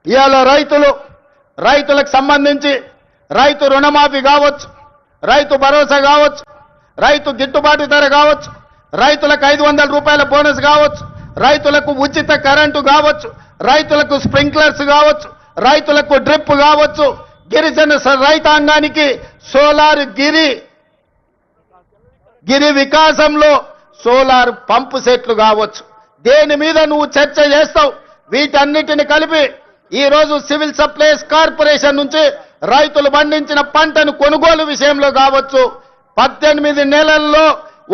ఇవాళ రైతులకు సంబంధించి రైతు రుణమాఫీ కావచ్చు, రైతు భరోసా కావచ్చు, రైతు గిట్టుబాటు ధర కావచ్చు, రైతులకు 500 రూపాయల బోనస్ కావచ్చు, రైతులకు ఉచిత కరెంటు కావచ్చు, రైతులకు స్ప్రింక్లర్స్ కావచ్చు, రైతులకు డ్రిప్ కావచ్చు, గిరిజన రైతాంగానికి సోలార్ గిరి వికాసంలో సోలార్ పంపు సెట్లు కావచ్చు. దేని మీద నువ్వు చర్చ చేస్తావు? వీటన్నిటిని కలిపి ఈ రోజు సివిల్ సప్లైస్ కార్పొరేషన్ నుంచి రైతులు పండించిన పంటను కొనుగోలు విషయంలో కావచ్చు 18 నెలల్లో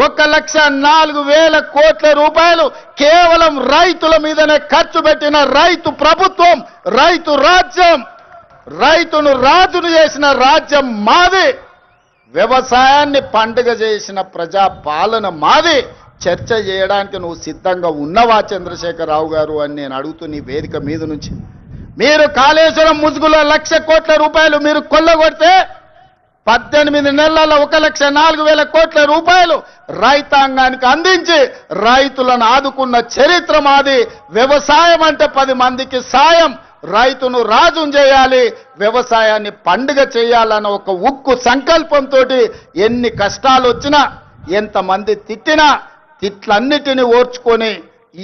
1,04,000 కోట్ల రూపాయలు కేవలం రైతుల మీదనే ఖర్చు పెట్టిన రైతు ప్రభుత్వం, రైతు రాజ్యం, రైతును రాజును చేసిన రాజ్యం మాది, వ్యవసాయాన్ని పండుగ చేసిన ప్రజా పాలన మాది. చర్చ చేయడానికి నువ్వు సిద్ధంగా ఉన్నవా చంద్రశేఖరరావు గారు అని నేను అడుగుతూ నీ వేదిక మీద నుంచి. మీరు కాళేశ్వరం ముసుగులో 1,00,000 కోట్ల రూపాయలు మీరు కొల్లగొడితే 18 నెలల్లో 1,04,000 కోట్ల రూపాయలు రైతాంగానికి అందించి రైతులను ఆదుకున్న చరిత్ర మాది. వ్యవసాయం అంటే 10 మందికి సాయం, రైతును రాజును చేయాలి, వ్యవసాయాన్ని పండుగ చేయాలన్న ఒక ఉక్కు సంకల్పంతో ఎన్ని కష్టాలు వచ్చినా ఎంతమంది తిట్టినా తిట్లన్నిటినీ ఓర్చుకొని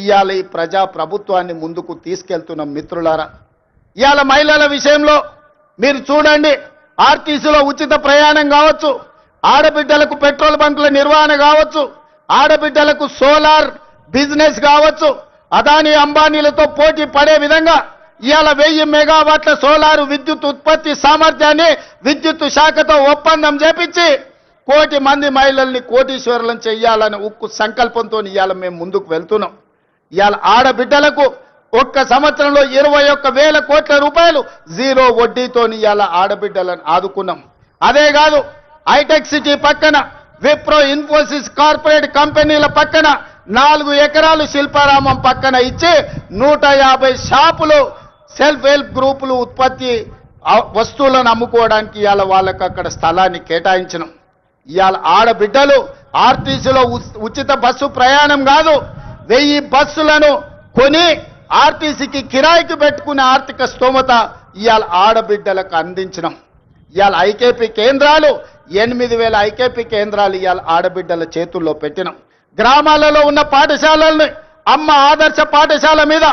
ఇవాళ ఈ ప్రజా ప్రభుత్వాన్ని ముందుకు తీసుకెళ్తున్న మిత్రులారా, ఇవాళ మహిళల విషయంలో మీరు చూడండి, ఆర్టీసీలో ఉచిత ప్రయాణం కావచ్చు, ఆడబిడ్డలకు పెట్రోల్ బంకుల నిర్వహణ కావచ్చు, ఆడబిడ్డలకు సోలార్ బిజినెస్ కావచ్చు, అదానీ అంబానీలతో పోటీ పడే విధంగా ఇవాళ 1000 మెగావాట్ల సోలారు విద్యుత్ ఉత్పత్తి సామర్థ్యాన్ని విద్యుత్ శాఖతో ఒప్పందం చేపించి 1 కోటి మంది మహిళల్ని కోటీశ్వరులను చెయ్యాలని ఉక్కు సంకల్పంతో ఇవాళ మేము ముందుకు వెళ్తున్నాం. ఇవాళ ఆడబిడ్డలకు ఒక్క సంవత్సరంలో 21,000 కోట్ల రూపాయలు జీరో వడ్డీతో ఇవాళ ఆడబిడ్డలను ఆదుకున్నాం. అదే కాదు, హైటెక్ సిటీ పక్కన విప్రో ఇన్ఫోసిస్ కార్పొరేట్ కంపెనీల పక్కన 4 ఎకరాలు శిల్పారామం పక్కన ఇచ్చి 150 షాపులు సెల్ఫ్ హెల్ప్ గ్రూపులు ఉత్పత్తి వస్తువులను అమ్ముకోవడానికి ఇవాళ వాళ్ళకి అక్కడ స్థలాన్ని కేటాయించినాం. ఇవాళ ఆడబిడ్డలు ఆర్టీసీలో ఉచిత బస్సు ప్రయాణం కాదు, 1000 బస్సులను కొని ఆర్టీసీకి కిరాయికి పెట్టుకునే ఆర్థిక స్తోమత ఇవాళ ఆడబిడ్డలకు అందించినాం. ఇవాళ ఐకేపీ కేంద్రాలు 8,000 ఐకేపీ కేంద్రాలు ఇవాళ ఆడబిడ్డల చేతుల్లో పెట్టినాం. గ్రామాలలో ఉన్న పాఠశాలల్ని అమ్మ ఆదర్శ పాఠశాల మీద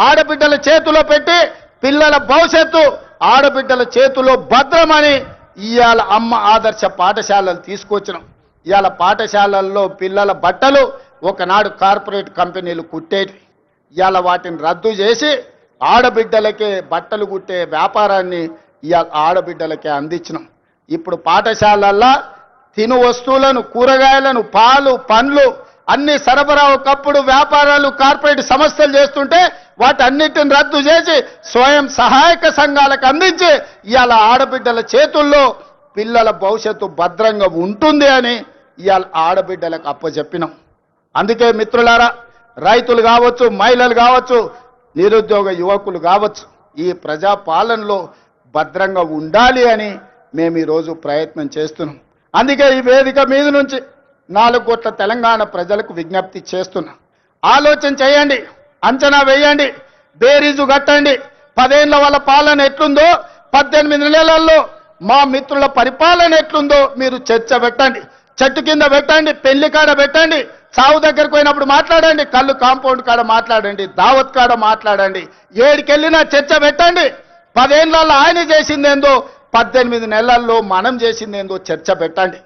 ఆడబిడ్డల చేతిలో పెట్టి పిల్లల భవిష్యత్తు ఆడబిడ్డల చేతిలో భద్రమని ఇవాళ అమ్మ ఆదర్శ పాఠశాలలు తీసుకొచ్చినాం. ఇవాళ పాఠశాలల్లో పిల్లల బట్టలు ఒకనాడు కార్పొరేట్ కంపెనీలు కుట్టేవి, ఇవాళ వాటిని రద్దు చేసి ఆడబిడ్డలకే బట్టలు కుట్టే వ్యాపారాన్ని ఇవాళ ఆడబిడ్డలకే అందించినాం. ఇప్పుడు పాఠశాలల్లో తిను వస్తువులను, కూరగాయలను, పాలు, పండ్లు అన్ని సరఫరా ఒకప్పుడు వ్యాపారాలు కార్పొరేట్ సంస్థలు చేస్తుంటే వాటన్నిటిని రద్దు చేసి స్వయం సహాయక సంఘాలకు అందించి ఇవాళ ఆడబిడ్డల చేతుల్లో పిల్లల భవిష్యత్తు భద్రంగా ఉంటుంది అని ఇవాళ ఆడబిడ్డలకు అప్పచెప్పినాం. అందుకే మిత్రులారా, రైతులు కావచ్చు, మహిళలు కావచ్చు, నిరుద్యోగ యువకులు కావచ్చు, ఈ ప్రజా పాలనలో భద్రంగా ఉండాలి అని మేము ఈరోజు ప్రయత్నం చేస్తున్నాం. అందుకే ఈ వేదిక మీద నుంచి 4 కోట్ల తెలంగాణ ప్రజలకు విజ్ఞప్తి చేస్తున్నా. ఆలోచన చేయండి, అంచనా వేయండి, బేరీజు కట్టండి. 10 ఏళ్ల వాళ్ళ పాలన ఎట్లుందో, 18 నెలల్లో మా మిత్రుల పరిపాలన ఎట్లుందో మీరు చర్చ పెట్టండి. చెట్టు కింద పెట్టండి, పెళ్లి కాడ పెట్టండి, చావు దగ్గరకు పోయినప్పుడు మాట్లాడండి, కళ్ళు కాంపౌండ్ కాడ మాట్లాడండి, దావత్ కాడ మాట్లాడండి, ఏడికెళ్ళినా చర్చ పెట్టండి. 10 ఏళ్లలో ఆయన చేసిందేందో, 18 నెలల్లో మనం చేసిందేందో చర్చ పెట్టండి.